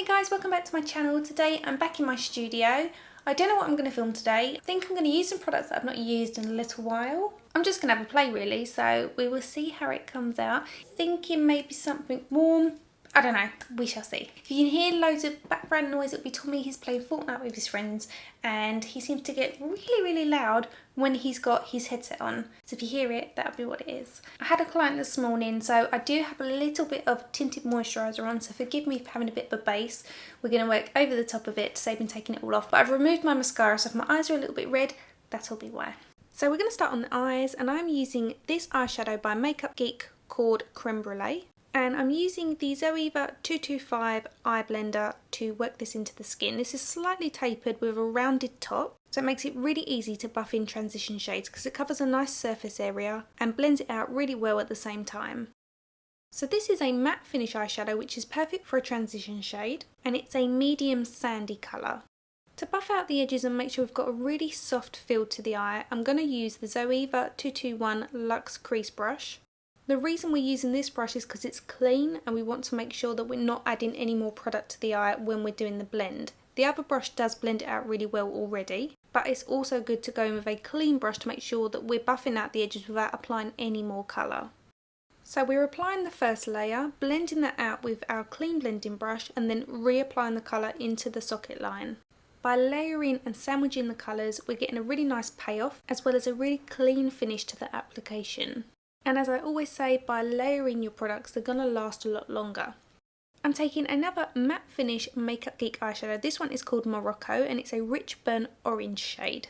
guys, welcome back to my channel. Today I'm back in my studio. I don't know what I'm going to film today. I think I'm going to use some products that I've not used in a little while. I'm just going to have a play really, so we will see how it comes out. Thinking maybe something warm. I don't know, we shall see. If you can hear loads of background noise, it'll be Tommy. He's playing Fortnite with his friends and he seems to get really loud when he's got his headset on. So if you hear it, that'll be what it is. I had a client this morning, so I do have a little bit of tinted moisturiser on, so forgive me for having a bit of a base. We're going to work over the top of it to save me taking it all off. But I've removed my mascara, so if my eyes are a little bit red, that'll be why. So we're going to start on the eyes, and I'm using this eyeshadow by Makeup Geek called Creme Brulee. And I'm using the Zoeva 225 eye blender to work this into the skin. This is slightly tapered with a rounded top, so it makes it really easy to buff in transition shades because it covers a nice surface area and blends it out really well at the same time. So this is a matte finish eyeshadow which is perfect for a transition shade, and it's a medium sandy colour. To buff out the edges and make sure we've got a really soft feel to the eye, I'm going to use the Zoeva 221 Luxe Crease Brush. The reason we're using this brush is because it's clean and we want to make sure that we're not adding any more product to the eye when we're doing the blend. The other brush does blend it out really well already, but it's also good to go in with a clean brush to make sure that we're buffing out the edges without applying any more colour. So we're applying the first layer, blending that out with our clean blending brush and then reapplying the colour into the socket line. By layering and sandwiching the colours, we're getting a really nice payoff as well as a really clean finish to the application. And as I always say, by layering your products, they're going to last a lot longer. I'm taking another matte finish Makeup Geek eyeshadow. This one is called Morocco and it's a rich burnt orange shade.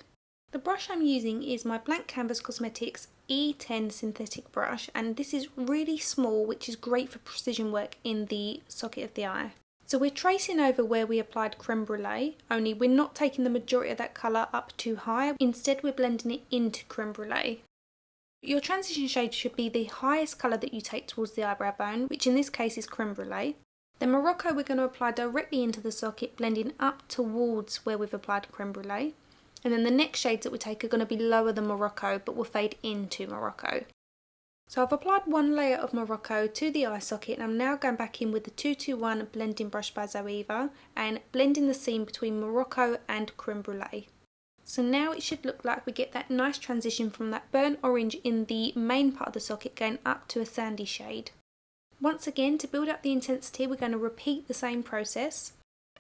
The brush I'm using is my Blank Canvas Cosmetics E10 synthetic brush, and this is really small, which is great for precision work in the socket of the eye. So we're tracing over where we applied Creme Brulee, only we're not taking the majority of that colour up too high. Instead we're blending it into Creme Brulee. Your transition shade should be the highest colour that you take towards the eyebrow bone, which in this case is Creme Brulee. Then Morocco we're going to apply directly into the socket, blending up towards where we've applied Creme Brulee. And then the next shades that we take are going to be lower than Morocco, but will fade into Morocco. So I've applied one layer of Morocco to the eye socket, and I'm now going back in with the 221 blending brush by Zoeva and blending the seam between Morocco and Creme Brulee. So now it should look like we get that nice transition from that burnt orange in the main part of the socket going up to a sandy shade. Once again, to build up the intensity, we're going to repeat the same process.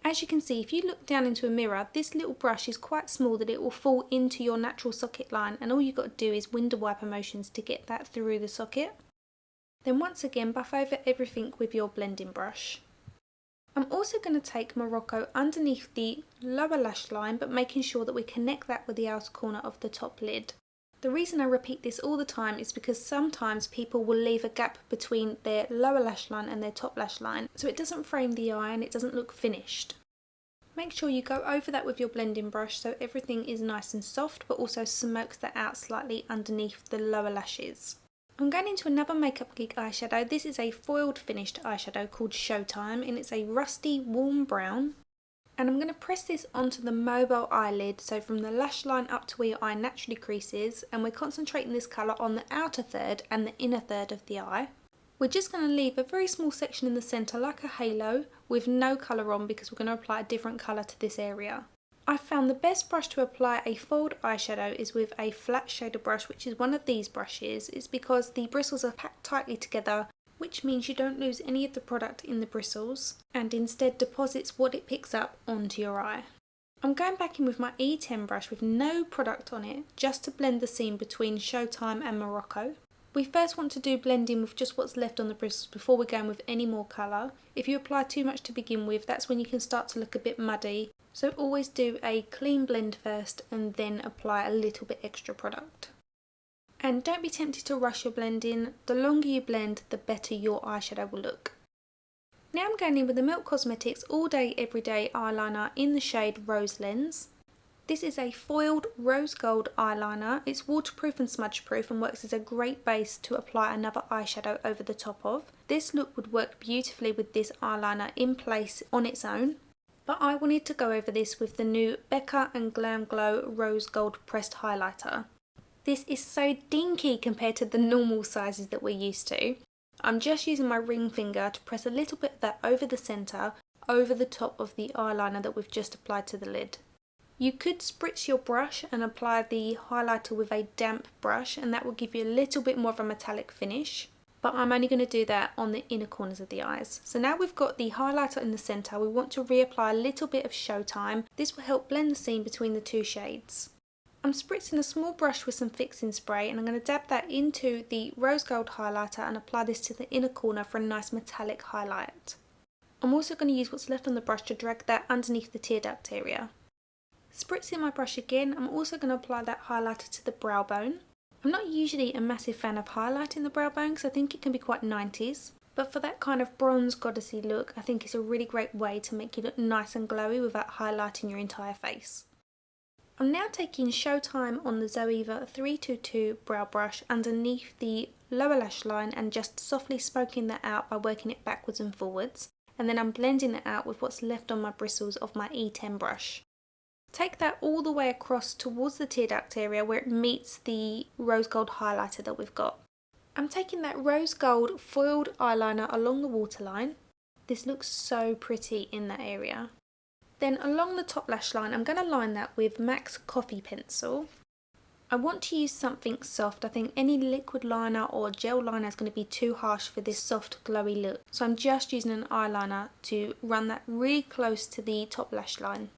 As you can see, if you look down into a mirror, this little brush is quite small that it will fall into your natural socket line, and all you've got to do is window wiper motions to get that through the socket. Then once again, buff over everything with your blending brush. I'm also going to take Morocco underneath the lower lash line, but making sure that we connect that with the outer corner of the top lid. The reason I repeat this all the time is because sometimes people will leave a gap between their lower lash line and their top lash line, so it doesn't frame the eye and it doesn't look finished. Make sure you go over that with your blending brush so everything is nice and soft, but also smokes that out slightly underneath the lower lashes. I'm going into another Makeup Geek eyeshadow. This is a foiled finished eyeshadow called Showtime, and it's a rusty warm brown. And I'm going to press this onto the mobile eyelid, so from the lash line up to where your eye naturally creases, and we're concentrating this colour on the outer third and the inner third of the eye. We're just going to leave a very small section in the centre like a halo with no colour on because we're going to apply a different colour to this area. I found the best brush to apply a foiled eyeshadow is with a flat shader brush, which is one of these brushes. It's because the bristles are packed tightly together, which means you don't lose any of the product in the bristles and instead deposits what it picks up onto your eye. I'm going back in with my E10 brush with no product on it, just to blend the seam between Showtime and Morocco. We first want to do blending with just what's left on the bristles before we're going with any more colour. If you apply too much to begin with, that's when you can start to look a bit muddy. So always do a clean blend first and then apply a little bit extra product. And don't be tempted to rush your blending. The longer you blend, the better your eyeshadow will look. Now I'm going in with the Milk Cosmetics All Day Everyday eyeliner in the shade Rose Lens. This is a foiled rose gold eyeliner. It's waterproof and smudge proof and works as a great base to apply another eyeshadow over the top of. This look would work beautifully with this eyeliner in place on its own, but I wanted to go over this with the new Becca and Glam Glow Rose Gold Pressed Highlighter. This is so dinky compared to the normal sizes that we're used to. I'm just using my ring finger to press a little bit of that over the centre. over the top of the eyeliner that we've just applied to the lid. You could spritz your brush and apply the highlighter with a damp brush, and that will give you a little bit more of a metallic finish. But I'm only going to do that on the inner corners of the eyes. So now we've got the highlighter in the centre, we want to reapply a little bit of Showtime. This will help blend the scene between the two shades. I'm spritzing a small brush with some fixing spray, and I'm going to dab that into the rose gold highlighter and apply this to the inner corner for a nice metallic highlight. I'm also going to use what's left on the brush to drag that underneath the tear duct area. Spritzing my brush again, I'm also going to apply that highlighter to the brow bone. I'm not usually a massive fan of highlighting the brow bone because I think it can be quite 90s, but for that kind of bronze goddessy look, I think it's a really great way to make you look nice and glowy without highlighting your entire face. I'm now taking Showtime on the Zoeva 322 brow brush underneath the lower lash line and just softly smoking that out by working it backwards and forwards, and then I'm blending it out with what's left on my bristles of my E10 brush. Take that all the way across towards the tear duct area where it meets the rose gold highlighter that we've got. I'm taking that rose gold foiled eyeliner along the waterline. This looks so pretty in that area. Then along the top lash line, I'm going to line that with MAC Coffee Pencil. I want to use something soft. I think any liquid liner or gel liner is going to be too harsh for this soft glowy look. So I'm just using an eyeliner to run that really close to the top lash line.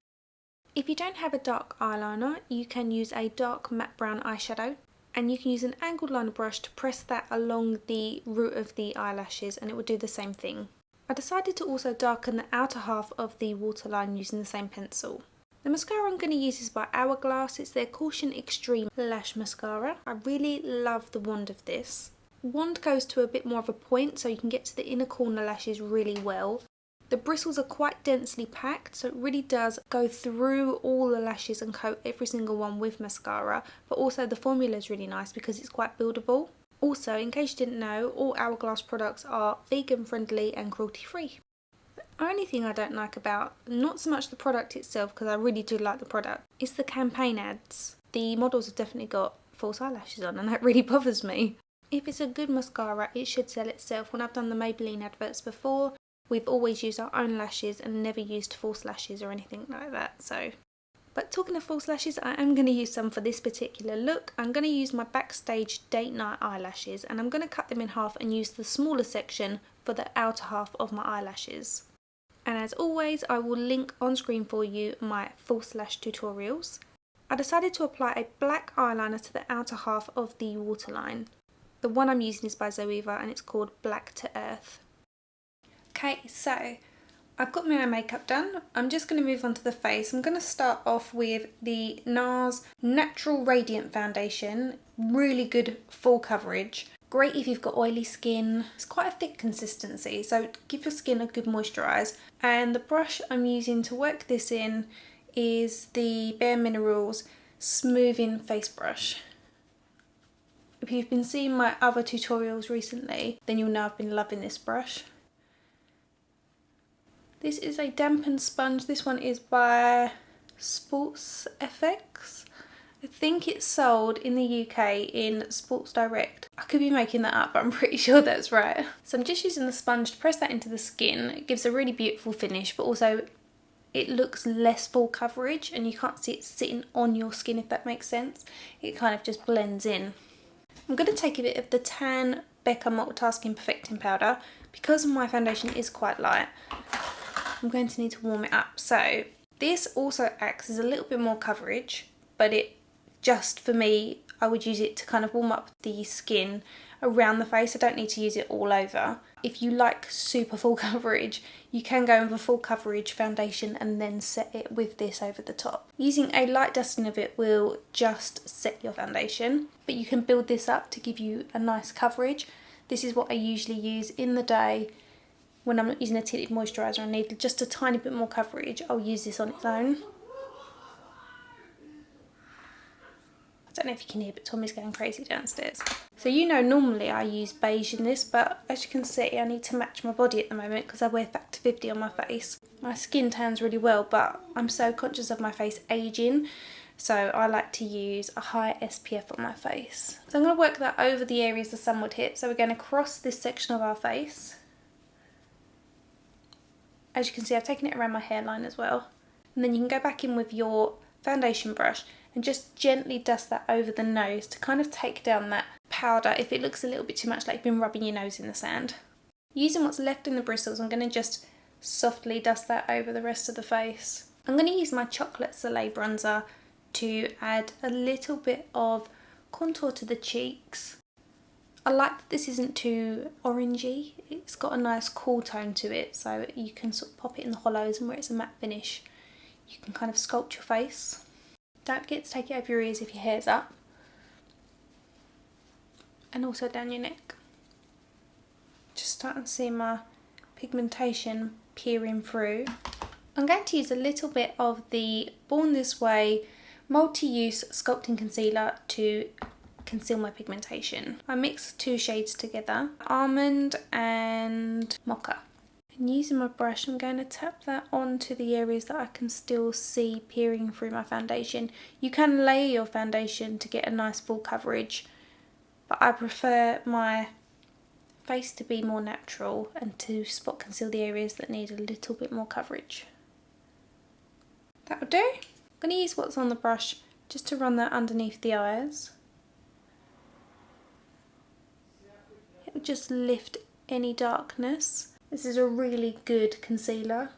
If you don't have a dark eyeliner, you can use a dark matte brown eyeshadow, and you can use an angled liner brush to press that along the root of the eyelashes, and it will do the same thing. I decided to also darken the outer half of the waterline using the same pencil. The mascara I'm going to use is by Hourglass. It's their Caution Extreme Lash Mascara. I really love the wand of this. Wand goes to a bit more of a point so you can get to the inner corner lashes really well. The bristles are quite densely packed, so it really does go through all the lashes and coat every single one with mascara, but also the formula is really nice because it's quite buildable. Also, in case you didn't know, all Hourglass products are vegan friendly and cruelty free. The only thing I don't like about, not so much the product itself, because I really do like the product, is the campaign ads. The models have definitely got false eyelashes on, and that really bothers me. If it's a good mascara, it should sell itself. When I've done the Maybelline adverts before, we've always used our own lashes and never used false lashes or anything like that. But talking of false lashes, I am going to use some for this particular look. I'm going to use my Backstage Date Night eyelashes, and I'm going to cut them in half and use the smaller section for the outer half of my eyelashes. And as always, I will link on screen for you my false lash tutorials. I decided to apply a black eyeliner to the outer half of the waterline. The one I'm using is by Zoeva and it's called Black to Earth. Okay, so I've got my makeup done. I'm just going to move on to the face. I'm going to start off with the NARS Natural Radiant Foundation. Really good full coverage. Great if you've got oily skin. It's quite a thick consistency, so give your skin a good moisturise. And the brush I'm using to work this in is the Bare Minerals Smoothing Face Brush. If you've been seeing my other tutorials recently, then you'll know I've been loving this brush. This is a dampened sponge. This one is by Sports FX. I think it's sold in the UK in Sports Direct. I could be making that up, but I'm pretty sure that's right. So I'm just using the sponge to press that into the skin. It gives a really beautiful finish, but also it looks less full coverage and you can't see it sitting on your skin, if that makes sense. It kind of just blends in. I'm going to take a bit of the Tan Becca Multitasking Perfecting Powder. Because my foundation is quite light, I'm going to need to warm it up. So this also acts as a little bit more coverage, but it just, for me, I would use it to kind of warm up the skin around the face. I don't need to use it all over. If you like super full coverage, you can go with a full coverage foundation and then set it with this over the top. Using a light dusting of it will just set your foundation, but you can build this up to give you a nice coverage. This is what I usually use in the day when I'm not using a tinted moisturiser and need just a tiny bit more coverage. I'll use this on its own. I don't know if you can hear, but Tommy's going crazy downstairs. So you know normally I use beige in this, but as you can see I need to match my body at the moment because I wear Factor 50 on my face. My skin tans really well, but I'm so conscious of my face ageing, so I like to use a high SPF on my face. So I'm going to work that over the areas the sun would hit. So we're going to cross this section of our face. As you can see, I've taken it around my hairline as well. And then you can go back in with your foundation brush and just gently dust that over the nose to kind of take down that powder if it looks a little bit too much like you've been rubbing your nose in the sand. Using what's left in the bristles, I'm going to just softly dust that over the rest of the face. I'm going to use my Chocolate Soleil bronzer to add a little bit of contour to the cheeks. I like that this isn't too orangey, it's got a nice cool tone to it, so you can sort of pop it in the hollows, and where it's a matte finish you can kind of sculpt your face. Don't forget to take it over your ears if your hair's up, and also down your neck. Just starting to see my pigmentation peering through. I'm going to use a little bit of the Born This Way multi-use sculpting concealer to conceal my pigmentation. I mix 2 shades together, Almond and Mocha. And using my brush, I'm going to tap that onto the areas that I can still see peering through my foundation. You can layer your foundation to get a nice full coverage, but I prefer my face to be more natural and to spot conceal the areas that need a little bit more coverage. That'll do. I'm going to use what's on the brush just to run that underneath the eyes. It will just lift any darkness. This is a really good concealer,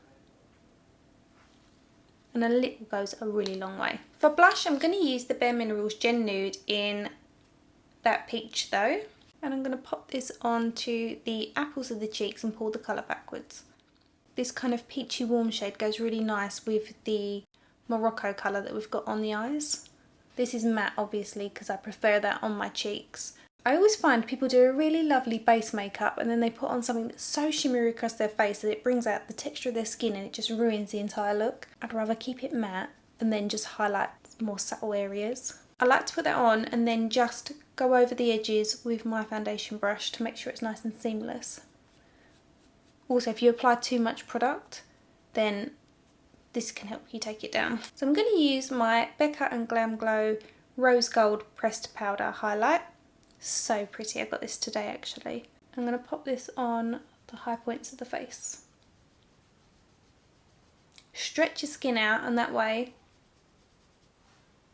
and a little goes a really long way. For blush, I'm going to use the Bare Minerals Gen Nude in that peach though, and I'm going to pop this onto the apples of the cheeks and pull the colour backwards. This kind of peachy warm shade goes really nice with the Morocco colour that we've got on the eyes. This is matte obviously because I prefer that on my cheeks. I always find people do a really lovely base makeup and then they put on something that's so shimmery across their face that it brings out the texture of their skin and it just ruins the entire look. I'd rather keep it matte and then just highlight more subtle areas. I like to put that on and then just go over the edges with my foundation brush to make sure it's nice and seamless. Also, if you apply too much product, then this can help you take it down. So I'm going to use my Becca & Glam Glow Rose Gold Pressed Powder Highlight. So pretty, I got this today actually. I'm going to pop this on the high points of the face. Stretch your skin out, and that way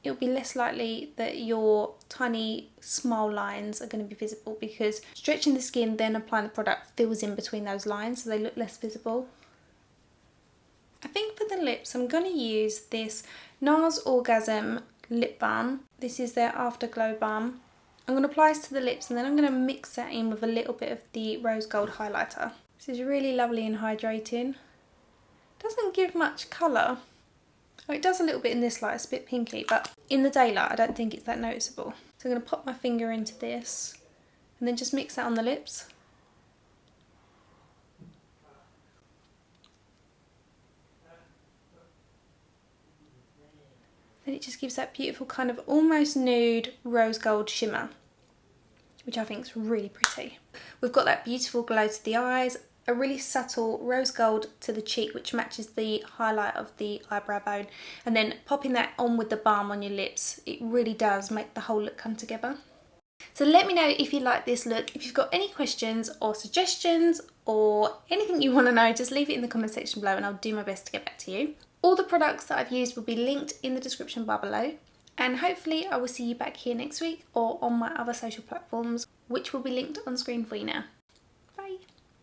it'll be less likely that your tiny smile lines are going to be visible, because stretching the skin then applying the product fills in between those lines so they look less visible. I think for the lips I'm going to use this NARS Orgasm Lip Balm. This is their Afterglow Balm. I'm going to apply this to the lips and then I'm going to mix that in with a little bit of the Rose Gold highlighter. This is really lovely and hydrating. Doesn't give much colour. Oh, it does a little bit in this light, it's a bit pinky, but in the daylight I don't think it's that noticeable. So I'm going to pop my finger into this and then just mix that on the lips. Then it just gives that beautiful kind of almost nude rose gold shimmer, which I think is really pretty. We've got that beautiful glow to the eyes, a really subtle rose gold to the cheek which matches the highlight of the eyebrow bone, and then popping that on with the balm on your lips, it really does make the whole look come together. So let me know if you like this look. If you've got any questions or suggestions or anything you want to know, just leave it in the comment section below and I'll do my best to get back to you. All the products that I've used will be linked in the description bar below, and hopefully I will see you back here next week or on my other social platforms, which will be linked on screen for you now.